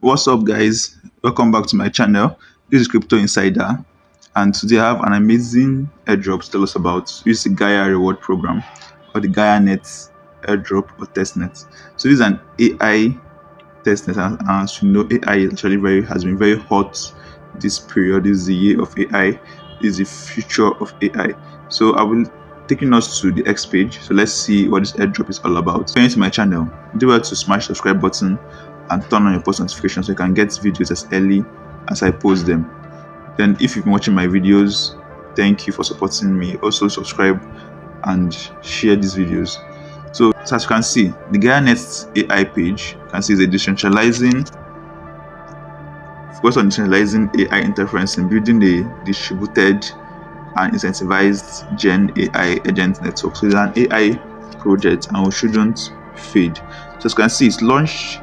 What's up, guys? Welcome back to my channel. This is Crypto Insider, and today I have an amazing airdrop to tell us about. This is the GAIA reward program or the GAIA Net airdrop or testnet. So, this is an AI testnet, and as you know, AI is actually has been very hot this period. This is the year of AI, this is the future of AI. So, I will taking us to the X page. So, let's see what this airdrop is all about. If you're to my channel, do well to smash the subscribe button and turn on your post notifications so you can get videos as early as I post them. Then if you've been watching my videos, thank you for supporting me. Also subscribe and share these videos. So as you can see, the GaiaNet AI page, you can see is a focus on decentralizing AI inferencing, building a distributed and incentivized Gen AI agent network. So it's an AI project and we shouldn't fade. So as you can see, it's launched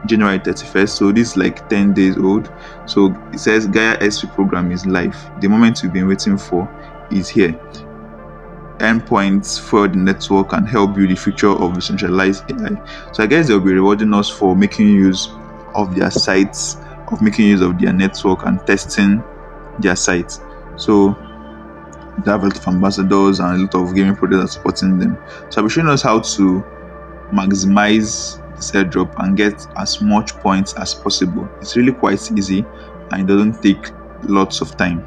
January 31st, so this is like 10 days old. So it says GAIA SP program is live. The moment you've been waiting for is here. Endpoints for the network and help build the future of decentralized AI. So I guess they'll be rewarding us for making use of their sites, of making use of their network and testing their sites. So they have a lot of ambassadors and a lot of gaming projects are supporting them. So I'll be showing us how to maximize this airdrop and get as much points as possible. It's really quite easy and it doesn't take lots of time.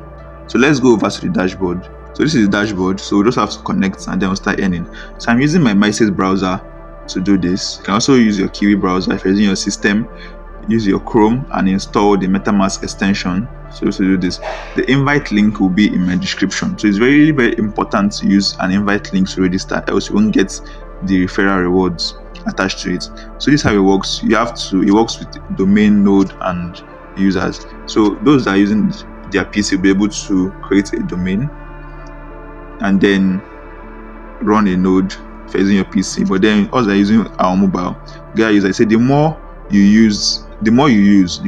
So let's go over to the dashboard. So this is the dashboard, so we just have to connect and then we'll start earning. So I'm using my MySpace browser to do this. You can also use your Kiwi browser. If you're using your system, use your Chrome and install the MetaMask extension. So to do this, the invite link will be in my description. So it's very, very important to use an invite link to register, else you won't get the referral rewards attached to it. So this is how it works. It works with domain, node and users. So those that are using their PC will be able to create a domain and then run a node if you're using your PC. But then us that are using our mobile, guys, I say the more you use, the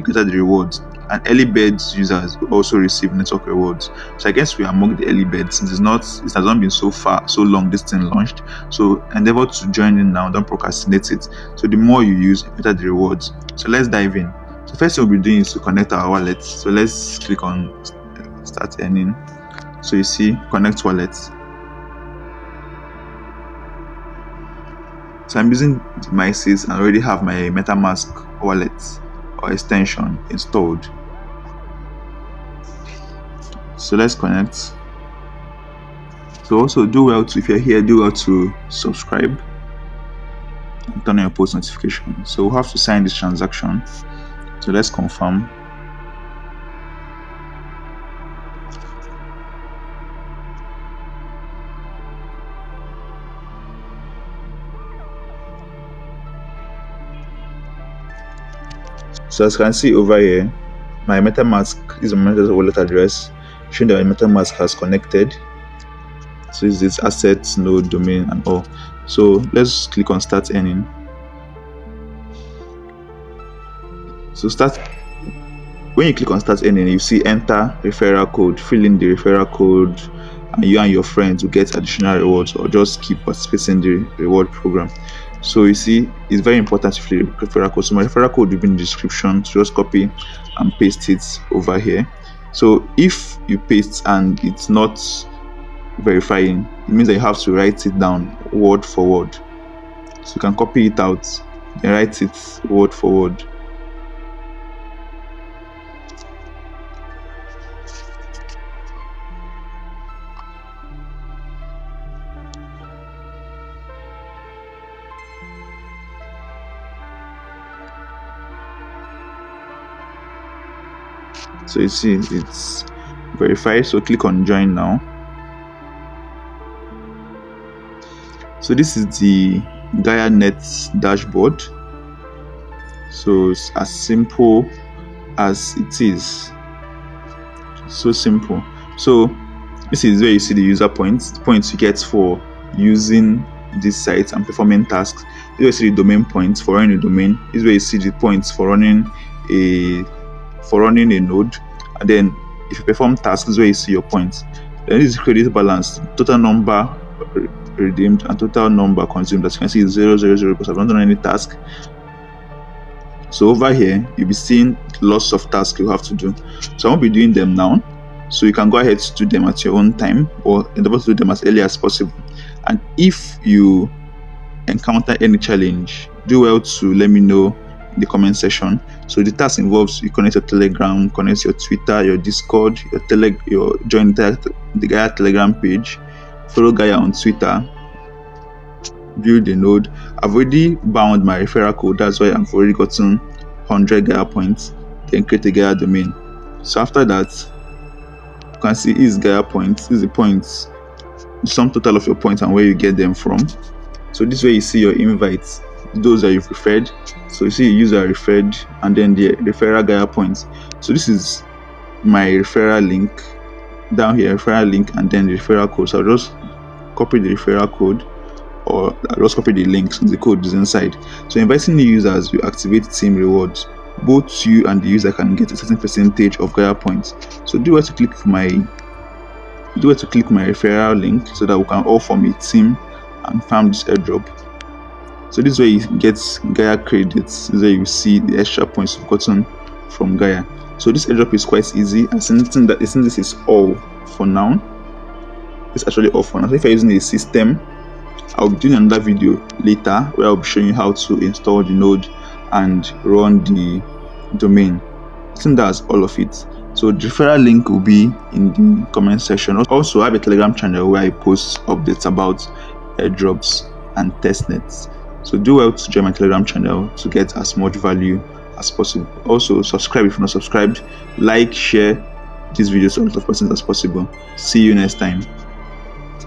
greater the rewards. And early birds users will also receive network rewards. So I guess we are among the early birds since it has not been so long this thing launched. So endeavor to join in now, don't procrastinate it. So the more you use, the better the rewards. So let's dive in. So first thing we'll be doing is to connect our wallet. So let's click on start earning. So you see connect wallet. So I'm using the MySpace and I already have my MetaMask wallet or extension installed. So let's connect. So also if you're here, do well to subscribe and turn on your post notification. So we'll have to sign this transaction. So let's confirm. So as you can see over here, my MetaMask is a MetaMask wallet address showing that my MetaMask has connected. So is this assets, node, domain and all. So let's click on start earning. So when you click on start earning, you see enter referral code, fill in the referral code and you and your friends will get additional rewards or just keep participating in the reward program. So you see it's very important to fill the referral code. So my referral code will be in the description, so just copy and paste it over here. So if you paste and it's not verifying, it means that you have to write it down word for word. So you can copy it out and write it word for word. So you see it's verified, so click on join now. So this is the GAIA Net dashboard. So it's as simple as it is. So simple. So this is where you see the user points, the points you get for using this site and performing tasks. This is where you see the domain points for running a domain. This is where you see the points for running a node. And then if you perform tasks, this is where you see your points. Then this is credit balance, total number redeemed and total number consumed. As you can see, 000 because I've not done any task. So over here, you'll be seeing lots of tasks you have to do. So I won't be doing them now. So you can go ahead to do them at your own time, or endeavor to do them as early as possible. And if you encounter any challenge, do well to let me know in the comment section. So the task involves you connect your Telegram, connect your Twitter, your Discord, your join the GAIA Telegram page, follow GAIA on Twitter, build a node. I've already bound my referral code, that's why I've already gotten 100 GAIA points. Then create a GAIA domain. So after that, you can see is GAIA points, is the points, the sum total of your points and where you get them from. So this way you see your invites, those that you've referred. So you see a user referred and then the referral GAIA points. So this is my referral link down here, referral link, and then the referral code. So I'll just copy the referral code, or I'll just copy the link since the code is inside. So inviting new users will activate team rewards. Both you and the user can get a certain percentage of GAIA points. So do want to click my referral link so that we can all form a team and farm this airdrop. So this way you get GAIA credits. This way you see the extra points you've gotten from GAIA. So this airdrop is quite easy. I think this is all for now. It's actually all for now. So if you're using a system, I'll be doing another video later where I'll be showing you how to install the node and run the domain. I think that's all of it. So the referral link will be in the comment section. Also, I have a Telegram channel where I post updates about airdrops and testnets. So do well to join my Telegram channel to get as much value as possible. Also, subscribe if you're not subscribed. Like, share this video to a lot of persons as possible. See you next time.